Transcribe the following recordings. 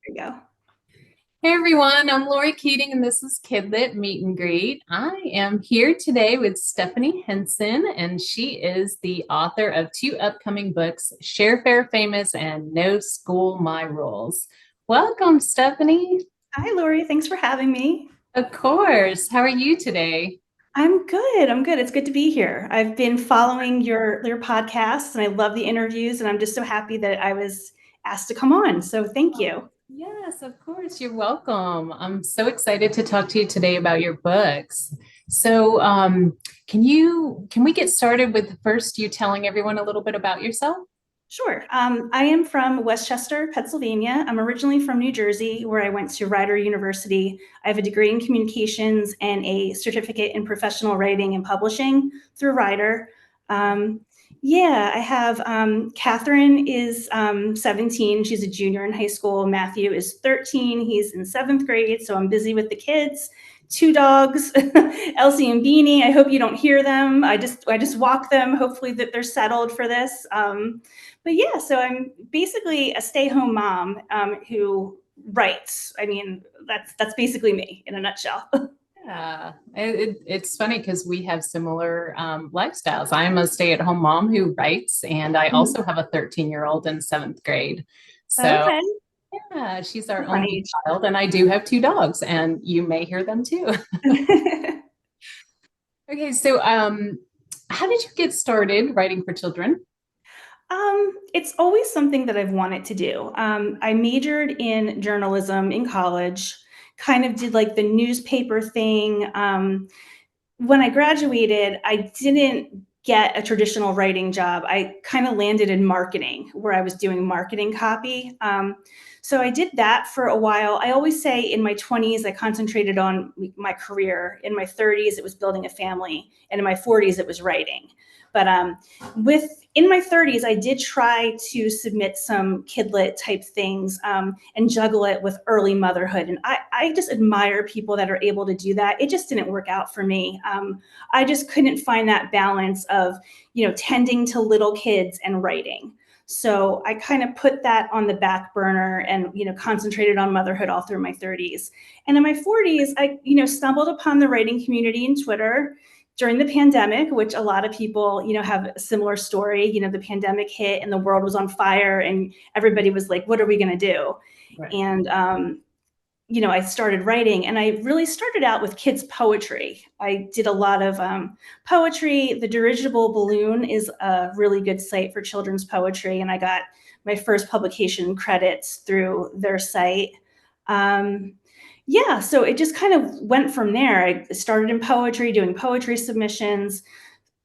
we go. Hey everyone, I'm Lori Keating and this is KidLit Meet and Greet. I am here today with Stephanie Henson, and she is the author of two upcoming books, Share Fair Famous and No School My Rules. Welcome, Stephanie. Hi, Lori. Thanks for having me. Of course. How are you today? I'm good. I'm good. It's good to be here. I've been following your podcasts and I love the interviews, and I'm just so happy that I was asked to come on. So thank you. Yes, of course. You're welcome. I'm so excited to talk to you today about your books. So, can we get started with first you telling everyone a little bit about yourself? Sure. I am from Westchester, Pennsylvania. I'm originally from New Jersey, where I went to Rider University. I have a degree in communications and a certificate in professional writing and publishing through Rider. Um, yeah, I have Catherine is 17. She's a junior in high school. Matthew is 13. He's in seventh grade. So I'm busy with the kids. Two dogs, Elsie and Beanie. I hope you don't hear them. I just walk them. Hopefully that they're settled for this. But yeah, so I'm basically a stay-home mom who writes. I mean, that's basically me in a nutshell. Yeah, it's funny because we have similar lifestyles. I'm a stay-at-home mom who writes, and I also have a 13-year-old in seventh grade. So, Okay, yeah, she's our fun only age. child, and I do have two dogs, and you may hear them too. Okay, so how did you get started writing for children? It's always something that I've wanted to do. I majored in journalism in college, kind of did like the newspaper thing. When I graduated, I didn't get a traditional writing job. I kind of landed in marketing where I was doing marketing copy. So I did that for a while. I always say in my 20s, I concentrated on my career. In my 30s, it was building a family. And in my 40s, it was writing. But in my 30s, I did try to submit some KidLit type things and juggle it with early motherhood. And I just admire people that are able to do that. It just didn't work out for me. I just couldn't find that balance of, tending to little kids and writing. So I kind of put that on the back burner and, concentrated on motherhood all through my 30s. And in my 40s, I, stumbled upon the writing community in Twitter during the pandemic, which a lot of people, have a similar story. The pandemic hit and the world was on fire and everybody was like, what are we going to do? Right. And, I started writing, and I really started out with kids' poetry. I did a lot of poetry. The Dirigible Balloon is a really good site for children's poetry, and I got my first publication credits through their site. Um, yeah, so it just kind of went from there. I started in poetry, doing poetry submissions,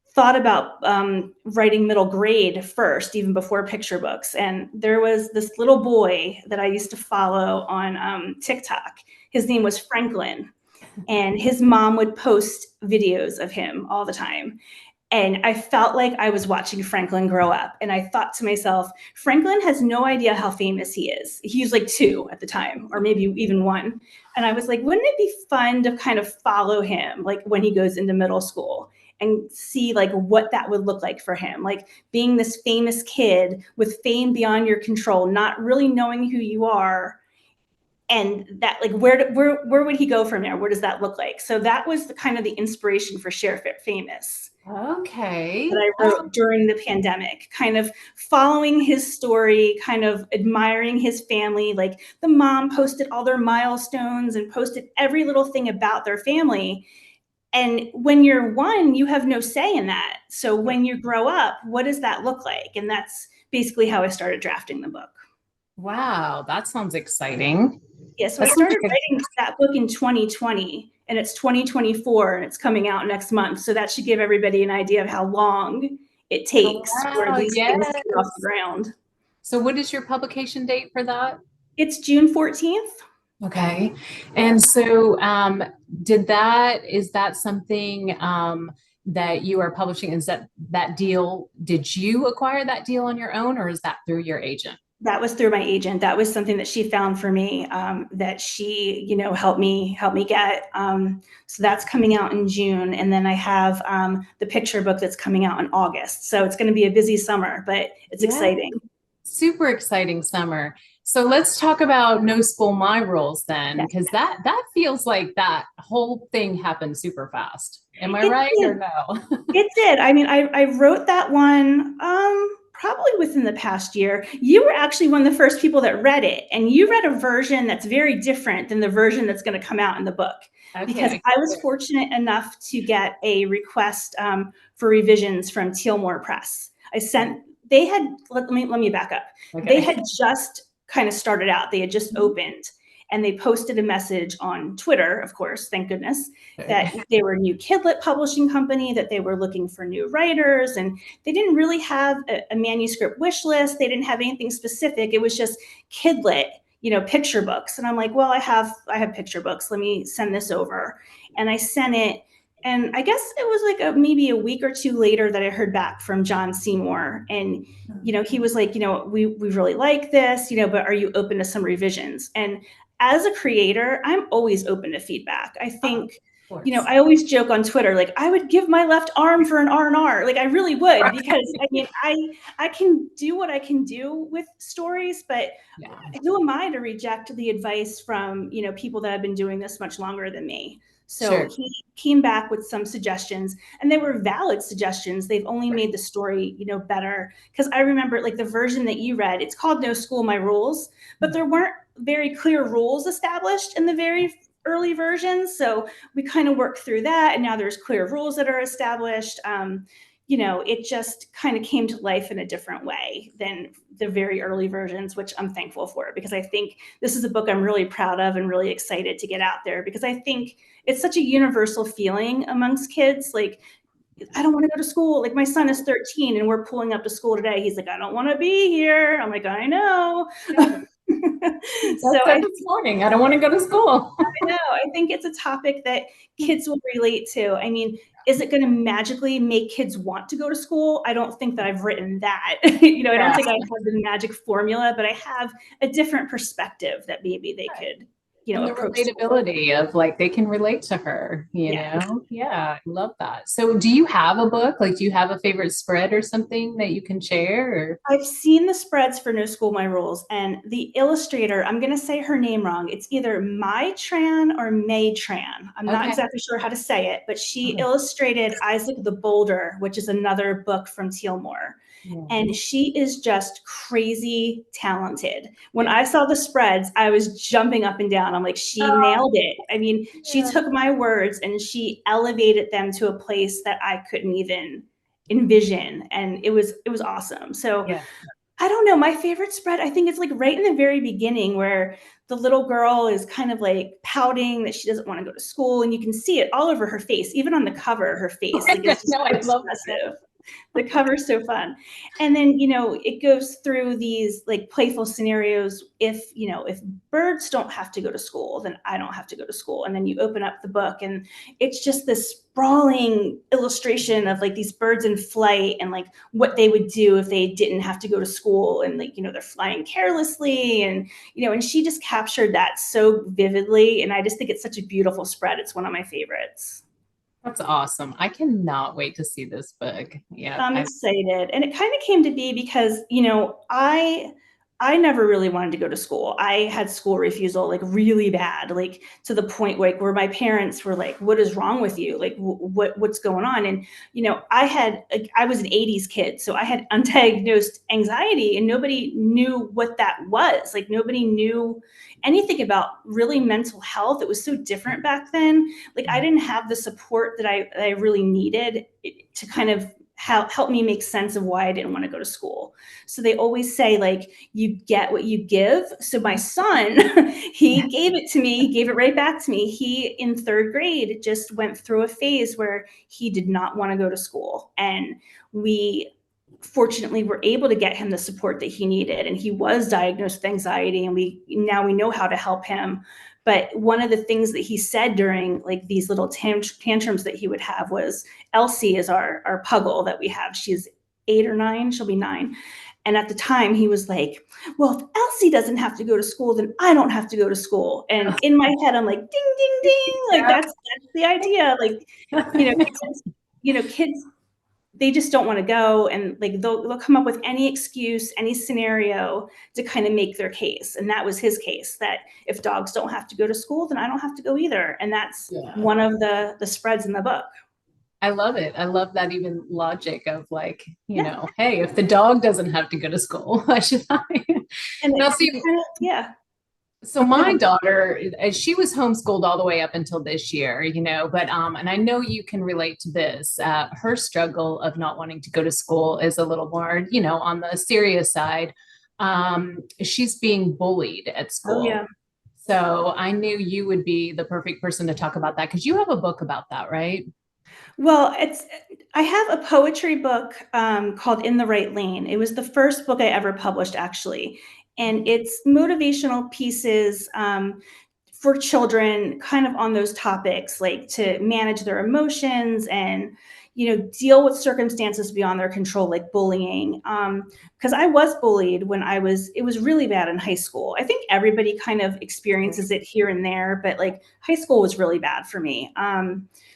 thought about writing middle grade first, even before picture books. And there was this little boy that I used to follow on TikTok. His name was Franklin, and his mom would post videos of him all the time. And I felt like I was watching Franklin grow up. And I thought to myself, Franklin has no idea how famous he is. He was like 2 at the time, or maybe even 1. And I was like, wouldn't it be fun to kind of follow him, like when he goes into middle school and see like what that would look like for him, like being this famous kid with fame beyond your control, not really knowing who you are, and that like where would he go from there? What does that look like? So that was the kind of the inspiration for Share Famous that Okay. I wrote during the pandemic, kind of following his story, kind of admiring his family. Like the mom posted all their milestones and posted every little thing about their family. And when you're 1, you have no say in that. So when you grow up, what does that look like? And that's basically how I started drafting the book. Wow, that sounds exciting. Yeah, so I That sounds started like a writing that book in 2020, and it's 2024 and it's coming out next month. So that should give everybody an idea of how long it takes for wow, these things to get off the yes. ground. So what is your publication date for that? It's June 14th. Okay. And so is that something that you are publishing? Is that deal, did you acquire that deal on your own or is that through your agent? That was through my agent. That was something that she found for me, that she, helped me get. So that's coming out in June, and then I have the picture book that's coming out in August. So it's going to be a busy summer, but it's Yeah. exciting. super exciting summer. So let's talk about No School My Rules then, Yeah. because that feels like that whole thing happened super fast. Am I It right or did. no? It did. I mean, I wrote that one probably within the past year. You were actually one of the first people that read it, and you read a version that's very different than the version that's going to come out in the book. Okay, Because I I was fortunate enough to get a request for revisions from Tealmore Press. They had, let me back up. They okay. had just kind of started out, they had just opened, and they posted a message on Twitter, of course, thank goodness, that Okay. they were a new KidLit publishing company, that they were looking for new writers, and they didn't really have a manuscript wish list. They didn't have anything specific. It was just KidLit, picture books. And I'm like, well, I have picture books. Let me send this over. And I sent it. And I guess it was like maybe a week or two later that I heard back from John Seymour. And, he was like, we really like this, but are you open to some revisions? And as a creator, I'm always open to feedback. I Oh, think, of course. I always joke on Twitter, like I would give my left arm for an R&R. Like I really would, because I mean, I can do what I can do with stories, but Yeah, who am I to reject the advice from, people that have been doing this much longer than me? So sure. he came back with some suggestions, and they were valid suggestions. They've only made the story, better. Because I remember, like the version that you read, it's called No School My Rules, but there weren't very clear rules established in the very early versions. So we kind of worked through that, and now there's clear rules that are established. It just kind of came to life in a different way than the very early versions, which I'm thankful for, because I think this is a book I'm really proud of and really excited to get out there, because I think it's such a universal feeling amongst kids. Like, I don't want to go to school. Like my son is 13 and we're pulling up to school today. He's like, I don't want to be here. I'm like, I know. Yeah. So That's this morning. I don't want to go to school. know. I think it's a topic that kids will relate to. I mean, is it going to magically make kids want to go to school? I don't think that I've written that. I don't Yeah. think I have the magic formula, but I have a different perspective that maybe they could, And the approach school. relatability of like they can relate to her, Yeah. Yeah, I love that. So do you have a book? Like, do you have a favorite spread or something that you can share? Or I've seen the spreads for No School My Rules, and the illustrator, I'm going to say her name wrong. It's either Mai Tran or May Tran. I'm not okay. exactly sure how to say it, but she Okay. illustrated Isaac the Boulder, which is another book from Tealmore. Yeah. And she is just crazy talented. When Yeah. I saw the spreads, I was jumping up and down. I'm like, she nailed it. I mean, she Yeah. took my words and she elevated them to a place that I couldn't even envision, and it was awesome. So Yeah. I don't know, my favorite spread, I think it's like right in the very beginning, where the little girl is kind of like pouting that she doesn't want to go to school, and you can see it all over her face. Even on the cover, her face like is just No, so I love that. expressive. The cover's so fun. And then, it goes through these like playful scenarios. If birds don't have to go to school, then I don't have to go to school. And then you open up the book and it's just this sprawling illustration of like these birds in flight and like what they would do if they didn't have to go to school. And like, they're flying carelessly, and she just captured that so vividly. And I just think it's such a beautiful spread. It's one of my favorites. That's awesome. I cannot wait to see this book. Yeah. I'm excited. And it kind of came to be because, I never really wanted to go to school. I had school refusal like really bad, like to the point where my parents were like, "What is wrong with you? Like what's going on?" And I was an 80s kid, so I had undiagnosed anxiety and nobody knew what that was. Like nobody knew anything about really mental health. It was so different back then. Like I didn't have the support that I really needed to kind of help me make sense of why I didn't want to go to school. So they always say like you get what you give. So my son, he gave it to me, he gave it right back to me. He in third grade just went through a phase where he did not want to go to school, and we fortunately were able to get him the support that he needed, and he was diagnosed with anxiety, and we know how to help him. But one of the things that he said during like these little tantrums that he would have was, Elsie is our puggle that we have. She's 8 or 9, she'll be 9. And at the time he was like, well, if Elsie doesn't have to go to school, then I don't have to go to school. And in my head, I'm like, ding, ding, ding. Like that's the idea. Like, kids they just don't want to go, and like they'll come up with any excuse, any scenario to kind of make their case. And that was his case, that if dogs don't have to go to school, then I don't have to go either. And that's Yeah. one of the spreads in the book. I love it. I love that even logic of like, Yeah. hey, if the dog doesn't have to go to school, why should I? And Now, it see, kind of, yeah. so Go my ahead. daughter, she was homeschooled all the way up until this year, but and I know you can relate to this. Her struggle of not wanting to go to school is a little more, on the serious side. She's being bullied at Oh school. yeah. So I knew you would be the perfect person to talk about that because you have a book about that, right? Well, I have a poetry book called In the Right Lane. It was the first book I ever published, actually. And it's motivational pieces for children, kind of on those topics, like to manage their emotions and, deal with circumstances beyond their control, like bullying. Because I was bullied when it was really bad in high school. I think everybody kind of experiences it here and there, but like high school was really bad for me.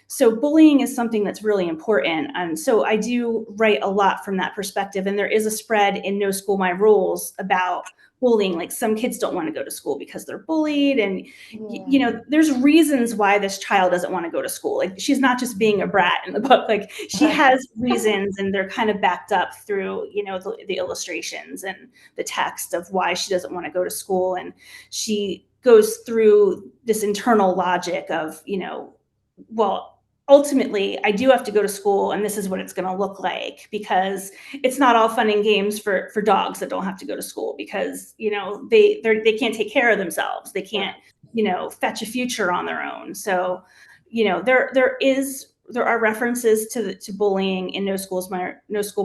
So bullying is something that's really important. And so I do write a lot from that perspective. And there is a spread in No School My Rules about bullying. Like some kids don't want to go to school because they're bullied. And, there's reasons why this child doesn't want to go to school. Like she's not just being a brat in the book. Like she has reasons, and they're kind of backed up through, the illustrations and the text of why she doesn't want to go to school. And she goes through this internal logic of, well, ultimately I do have to go to school, and this is what it's going to look like, because it's not all fun and games for dogs that don't have to go to school, because they can't take care of themselves, they can't fetch a future on their own. So there are references to bullying in No School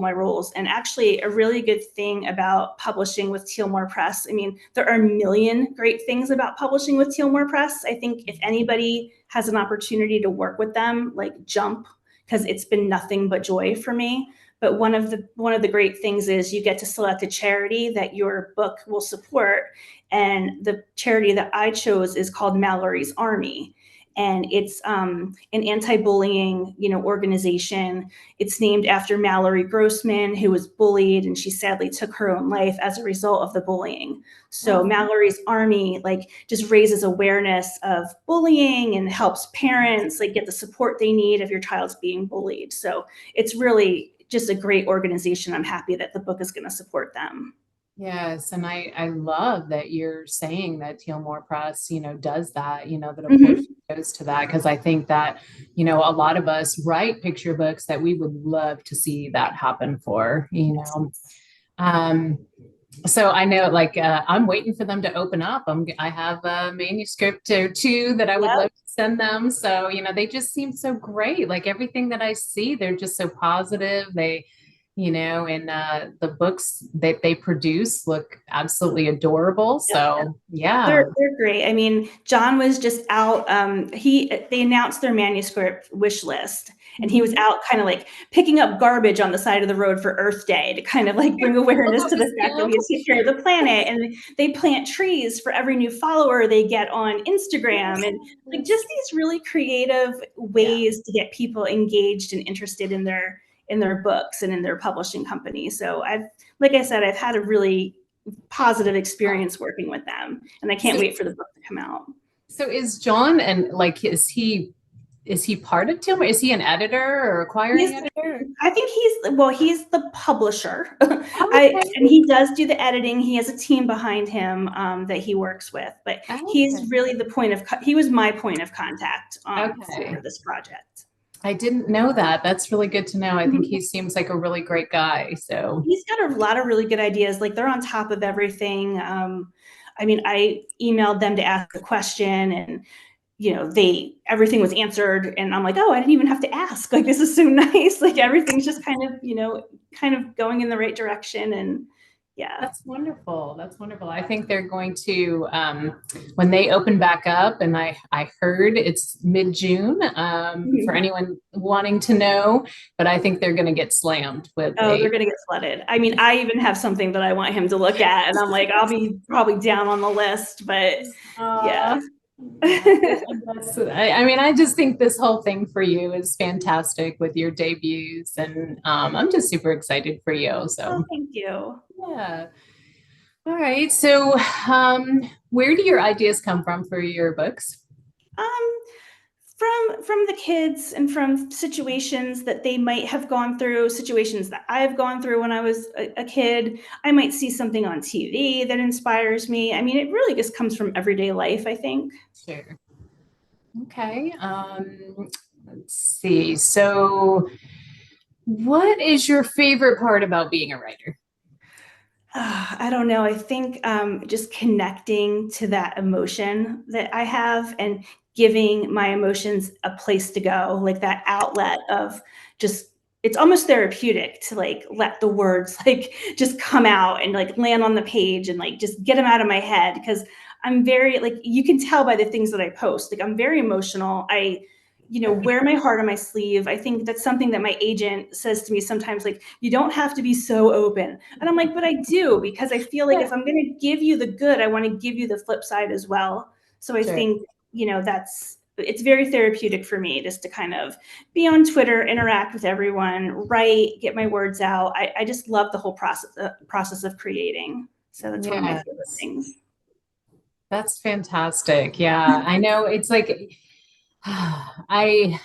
My Rules. And actually a really good thing about publishing with Tealmore Press, I mean, there are a million great things about publishing with Tealmore Press. I think if anybody has an opportunity to work with them, like jump, because it's been nothing but joy for me. But one of the great things is you get to select a charity that your book will support. And the charity that I chose is called Mallory's Army. And it's an anti-bullying, organization. It's named after Mallory Grossman, who was bullied, and she sadly took her own life as a result of the bullying. So Mallory's Army, like, just raises awareness of bullying and helps parents like get the support they need if your child's being bullied. So it's really just a great organization. I'm happy that the book is going to support them. Yes, and I love that you're saying that Tealmore Press, does that, that a Mhm. portion goes to that, because I think that, a lot of us write picture books that we would love to see that happen for. Um, so I know, like, I'm waiting for them to open up. I have a manuscript or two that I would Yep. love to send them. So, they just seem so great. Like everything that I see, they're just so positive. And the books that they produce look absolutely adorable. Yep. So yeah. They're great. I mean, John was just out. They announced their manuscript wish list, and he was Mhm. out kind of like picking up garbage on the side of the road for Earth Day to kind of like bring awareness Oh, to it the was fact that we have to take care of the planet. And they plant trees for every new follower they get on Instagram, and like just these really creative Yeah. ways to get people engaged and interested in their books and in their publishing company. So like I said, I've had a really positive experience working with them, and I can't So, wait for the book to come out. so is John, and like, is he part of Tilmer? Is he an editor or He's acquiring editor? I think he's the publisher. Okay. And he does do the editing. He has a team behind him that he works with, but Okay. he's really he was my point of contact for Okay. this project. I didn't know that. That's really good to know. I think Mhm. he seems like a really great guy. So He's got a lot of really good ideas. Like they're on top of everything. I mean, I emailed them to ask a question, and everything was answered, and I'm like, oh, I didn't even have to ask. Like, this is so nice. Like everything's just kind of going in the right direction. And yeah. that's wonderful. That's wonderful. I think they're going to, when they open back up, and I heard it's mid-June, for Mhm. anyone wanting to know, but I think they're going to get slammed with Oh, a. they're gonna get flooded. I mean, I even have something that I want him to look at, and I'm like, I'll be probably down on the list, but yeah. Yeah, I mean, I just think this whole thing for you is fantastic with your debuts, and I'm just super excited for you. Oh, So, thank you. yeah. All right. So, um, where do your ideas come from for your books? Um, from the kids and from situations that they might have gone through, situations that I've gone through when I was a kid. I might see something on TV that inspires me. I mean, it really just comes from everyday life, I think. Sure. Okay. Let's see. So, what is your favorite part about being a writer? I don't know. I think just connecting to that emotion that I have and giving my emotions a place to go, like that outlet of just, it's almost therapeutic to like let the words like just come out and like land on the page and like just get them out of my head. Because I'm very, like, you can tell by the things that I post, like, I'm very emotional. Wear my heart on my sleeve. I think that's something that my agent says to me sometimes, like, you don't have to be so open. And I'm like, but I do, because I feel like Yeah, if I'm going to give you the good, I want to give you the flip side as well. So I sure. think, it's very therapeutic for me just to kind of be on Twitter, interact with everyone, write, get my words out. I just love the whole process of creating. So that's one of my favorite Yes. things. That's fantastic. Yeah, I know it's like I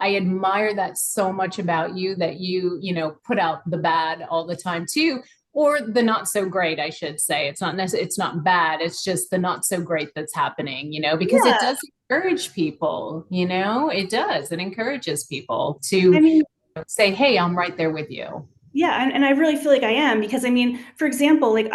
admire that so much about you that you put out the bad all the time too, or the not so great, I should say. It's not bad, it's just the not so great that's happening, because it Yeah. does encourage people. It does. It encourages people I to mean, say, "Hey, I'm right there with you." yeah, and I really feel like I am, because I mean, for example, like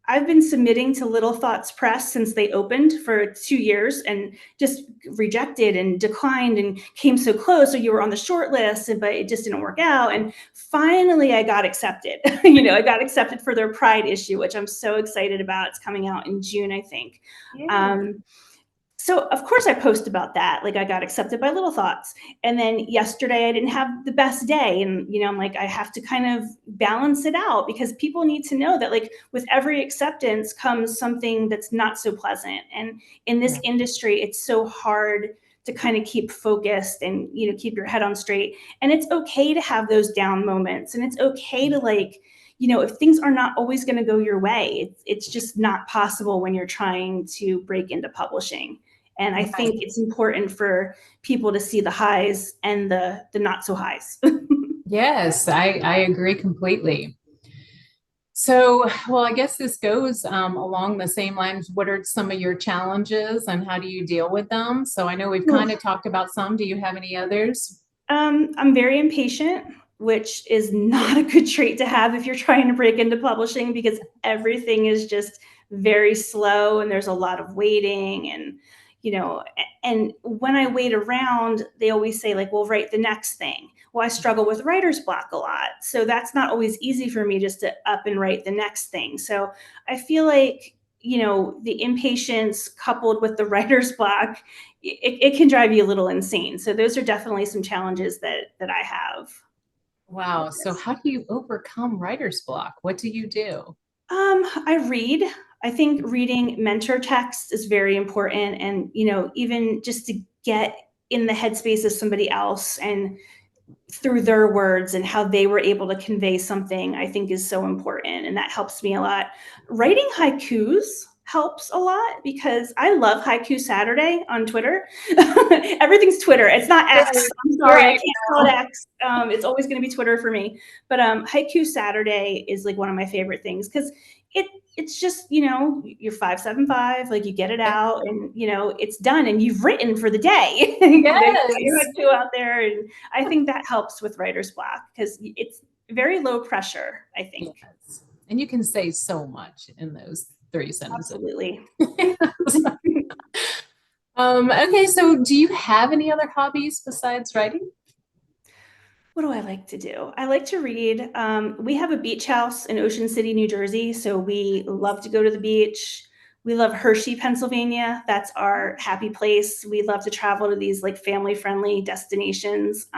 I've been submitting to Little Thoughts Press since they opened for 2 years and just rejected and declined and came so close. So you were on the short list, but it just didn't work out. And finally I got accepted. I got accepted for their Pride issue, which I'm so excited about. It's coming out in June, I think. Yeah. Um, so of course I post about that. Like, I got accepted by Little Thoughts. And then yesterday I didn't have the best day. And, I'm like, I have to kind of balance it out, because people need to know that, like, with every acceptance comes something that's not so pleasant. And in this Yeah. industry, it's so hard to kind of keep focused and, keep your head on straight. And it's okay to have those down moments. And it's okay to, like, if things are not always going to go your way, it's just not possible when you're trying to break into publishing. And I think Right. it's important for people to see the highs and the not so highs. Yes, I agree completely. So, well, I guess this goes along the same lines. What are some of your challenges and how do you deal with them? So, I know we've kind of talked about some. Do you have any others? I'm very impatient, which is not a good trait to have if you're trying to break into publishing, because everything is just very slow and there's a lot of waiting. And when I wait around, they always say, like, well, write the next thing. Well, I struggle with writer's block a lot. So that's not always easy for me just to up and write the next thing. So I feel like, the impatience coupled with the writer's block, it can drive you a little insane. So those are definitely some challenges that I have with Wow. So, this. how do you overcome writer's block? What do you do? I read. I think reading mentor texts is very important, and even just to get in the headspace of somebody else and through their words and how they were able to convey something, I think is so important. And that helps me a lot. Writing haikus helps a lot, because I love Haiku Saturday on Twitter. Everything's Twitter. It's not X. Right, I'm sorry, I right. can't call it X. It's always going to be Twitter for me. But Haiku Saturday is like one of my favorite things, because it it's just, you're 575, like, you get it out and it's done and you've written for the day. You got your Yes. haiku out there, and I think that helps with writer's block, because it's very low pressure, I think. Yes. And you can say so much in those three sentences. Absolutely. Okay, so do you have any other hobbies besides writing? What do I like to do? I like to read. We have a beach house in Ocean City, New Jersey, so we love to go to the beach. We love Hershey, Pennsylvania. That's our happy place. We love to travel to these like family-friendly destinations.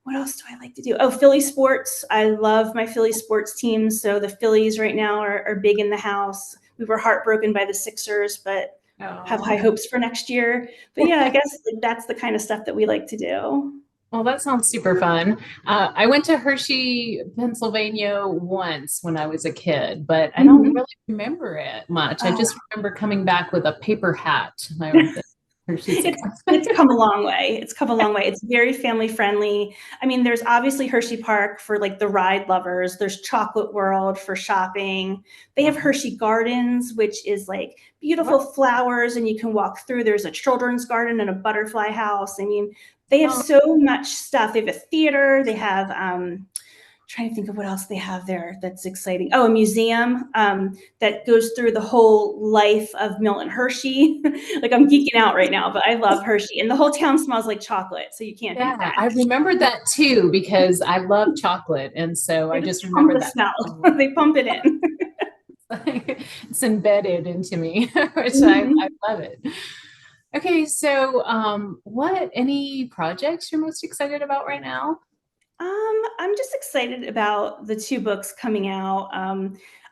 What else do I like to do? Oh, Philly sports. I love my Philly sports teams. So the Phillies right now are big in the house. We were heartbroken by the Sixers, but have Oh. high hopes for next year. But yeah, I guess that's the kind of stuff that we like to do. Well, that sounds super fun. I went to Hershey, Pennsylvania once when I was a kid, but I don't Mhm. really remember it much. I Oh, just remember coming back with a paper hat. The Hershey's it's come a long way. It's come a long way. It's very family friendly. I mean, there's obviously Hershey Park for like the ride lovers. There's Chocolate World for shopping. They have Hershey Gardens, which is like beautiful What? flowers and you can walk through. There's a children's garden and a butterfly house. I mean, they have Oh, so much stuff. They have a theater. They have trying to think of what else they have there that's exciting. Oh, a museum that goes through the whole life of Milton Hershey. Like I'm geeking out right now, but I love Hershey, and the whole town smells like chocolate, so you can't beat yeah, that. I remember that too because I love chocolate, and so They I just just pump remember the that smell. smell. They pump it in. It's embedded into me, which I Mhm. love it. Okay, so what any projects you're most excited about right now? I'm just excited about the two books coming out.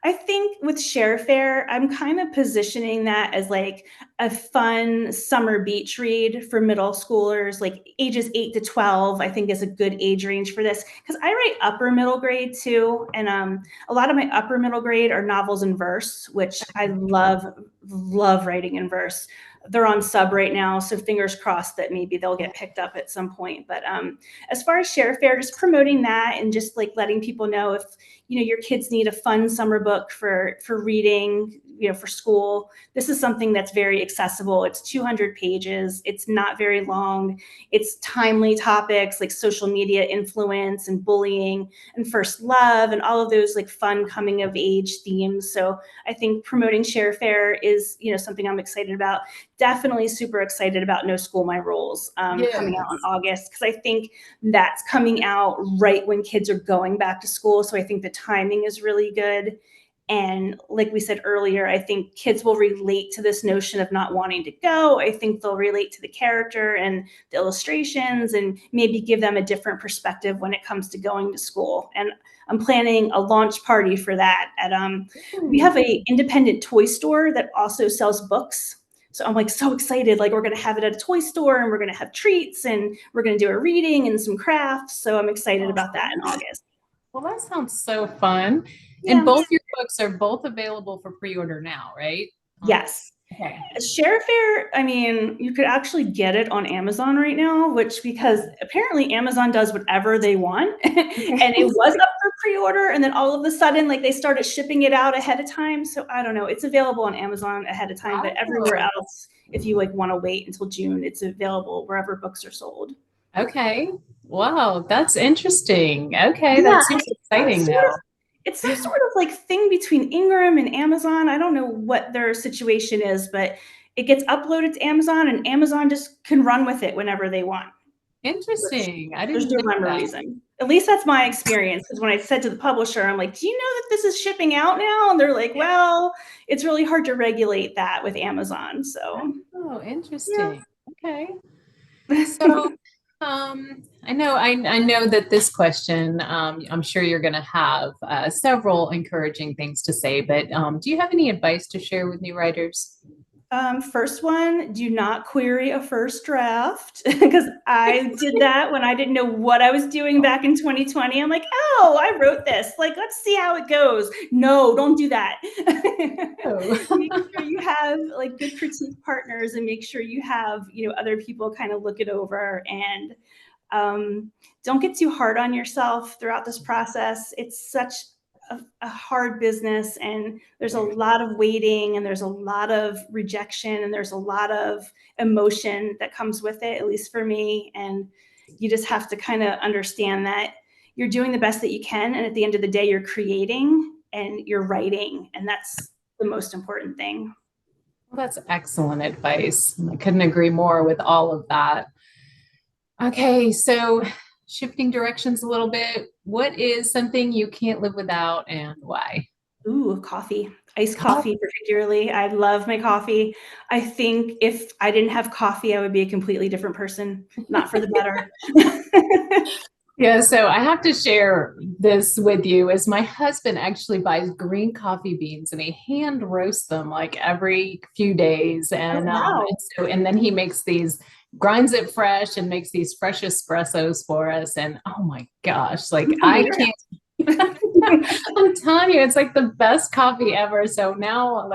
I think with ShareFair, I'm kind of positioning that as like a fun summer beach read for middle schoolers, like ages 8 to 12, I think is a good age range for this. Because I write upper middle grade too. And a lot of my upper middle grade are novels in verse, which I love, love writing in verse. They're on sub right now, so fingers crossed that maybe they'll get picked up at some point. But as far as ShareFair, just promoting that and just like letting people know if your kids need a fun summer book for reading, for school. This is something that's very accessible. It's 200 pages. It's not very long. It's timely topics like social media influence and bullying and first love and all of those like fun coming of age themes. So I think promoting ShareFair is something I'm excited about. Definitely super excited about No School My Rules coming out in Yes. August because I think that's coming out right when kids are going back to school. So I think the timing is really good. And like we said earlier, I think kids will relate to this notion of not wanting to go. I think they'll relate to the character and the illustrations and maybe give them a different perspective when it comes to going to school. And I'm planning a launch party for that at we have a independent toy store that also sells books. So I'm like so excited. Like we're gonna have it at a toy store and we're gonna have treats and we're gonna do a reading and some crafts. So I'm excited about that in Oh, August. well, that sounds so fun. And Yeah. both your books are both available for pre-order now, right? Yes. Okay. ShareFair, I mean, you could actually get it on Amazon right now, which because apparently Amazon does whatever they want. And it was up for pre-order, and then all of a sudden, like they started shipping it out ahead of time. So I don't know. It's available on Amazon ahead of time, but everywhere Oh, else, if you like want to wait until June, it's available wherever books are sold. okay. Wow, that's interesting. Okay, Yeah, that's super some exciting sort of though. it's some sort of like thing between Ingram and Amazon. I don't know what their situation is, but it gets uploaded to Amazon and Amazon just can run with it whenever they want. Which Interesting. I there's didn't no know rhyme or that. reason. At least that's my experience. Because when I said to the publisher, I'm like, "Do you know that this is shipping out now?" And they're like, "Well, it's really hard to regulate that with Amazon." So Oh, yeah. interesting. Okay. So, I know that this question, I'm sure you're going to have several encouraging things to say, but do you have any advice to share with new writers? First one, do not query a first draft because I did that when I didn't know what I was doing back in 2020. I'm like, oh, I wrote this. Like, let's see how it goes. No, don't do that. Make Oh. sure you have like good critique partners and make sure you have, other people kind of look it over and don't get too hard on yourself throughout this process. It's such a hard business, and there's a lot of waiting, and there's a lot of rejection, and there's a lot of emotion that comes with it, at least for me. And you just have to kind of understand that you're doing the best that you can. And at the end of the day, you're creating and you're writing. And that's the most important thing. Well, that's excellent advice. I couldn't agree more with all of that. Okay, so shifting directions a little bit, what is something you can't live without and why? Ooh, coffee, iced Coffee. coffee particularly. I love my coffee. I think if I didn't have coffee, I would be a completely different person, not for the better. Yeah, so I have to share this with you as my husband actually buys green coffee beans and he hand roasts them like every few days. Oh, And wow. so and then he makes these grinds it fresh and makes these fresh espressos for us. And oh my gosh, like I'm I familiar. can't I'm telling you, it's like the best coffee ever. So now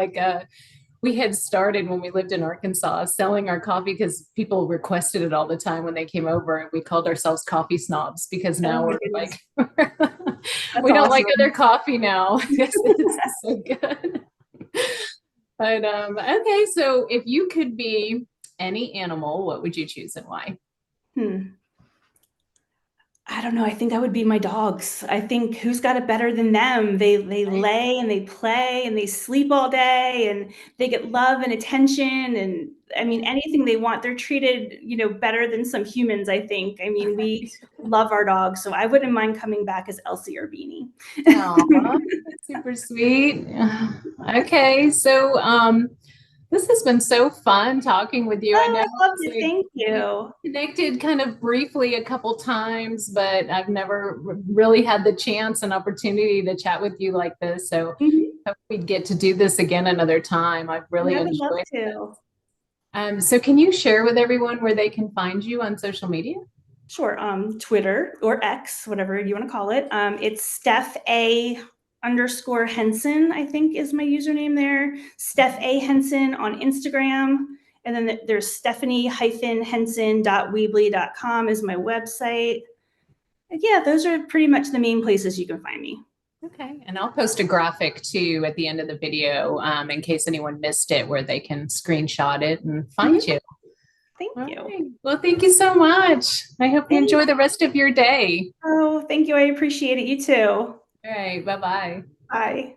we had started when we lived in Arkansas selling our coffee because people requested it all the time when they came over, and we called ourselves coffee snobs because Oh now my we're goodness. like That's we don't like other awesome. coffee now because it's so good. But okay, so if you could be any animal, what would you choose and why? Hmm. I don't know. I think that would be my dogs. I think who's got it better than them? They Right? lay and they play and they sleep all day and they get love and attention and I mean anything they want. They're treated, better than some humans, I think. I mean, we love our dogs, so I wouldn't mind coming back as Elsie or Beanie. Oh, that's super sweet. Okay, so this has been so fun talking with you. I Oh, know I loved it's it. like Thank we you. connected kind of briefly a couple times, but I've never really had the chance and opportunity to chat with you like this. So Mhm. hope we get to do this again another time. I've really Yeah, I would love enjoyed. to. So can you share with everyone where they can find you on social media? Sure. Twitter or X, whatever you want to call it. It's Steph A underscore Henson, I think is my username there. Steph A Henson on Instagram. And then there's Stephanie-Henson.weebly.com is my website. And yeah, those are pretty much the main places you can find me. Okay, and I'll post a graphic too at the end of the video in case anyone missed it, where they can screenshot it and find Mhm. you. Thank All you. right. Well, thank you so much. I hope you Thanks. enjoy the rest of your day. Oh, thank you. I appreciate it. You too. All right. Bye bye. Bye.